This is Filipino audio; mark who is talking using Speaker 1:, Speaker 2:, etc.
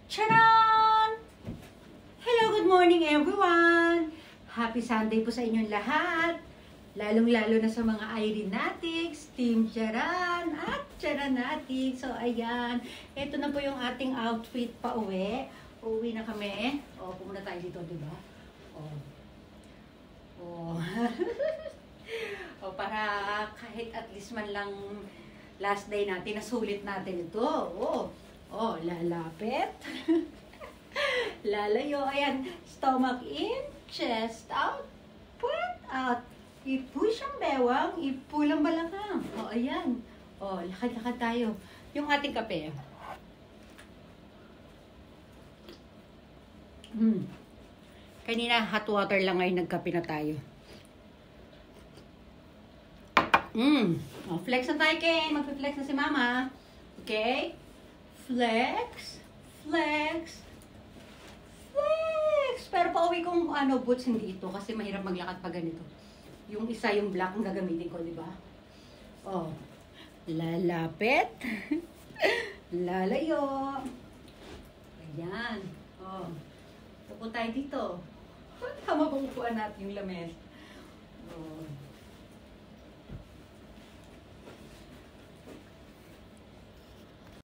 Speaker 1: Charan! Hello, good morning everyone! Happy Sunday po sa inyong lahat. Lalong-lalo na sa mga Irenatics, Team Charan at Charanatics. So, ayan. Ito na po yung ating outfit pa uwi. Uuwi na kami. O, pumunta tayo dito, di ba? O, para kahit at least man lang last day natin, nasulit natin ito. Lalapit. Lalayo. Ayan. Stomach in, chest out, breath out. I-push ang bewang, i-pull ang balakang. Ayan. Lakad-lakad tayo. Yung ating kape. Kanina, hot water lang ngayon, nagkape na tayo. Flex na tayo, Ken. Mag-flex na si Mama. Okay? Flex. Flex. Flex. Pero pauwi kong boots, hindi ito. Kasi mahirap maglakad pa ganito. Yung isa, yung black, ang gagamitin ko, di ba? Lalapit. Lalayo. Ayan. Tupo tayo dito. Tama bang upuan natin yung lamesa?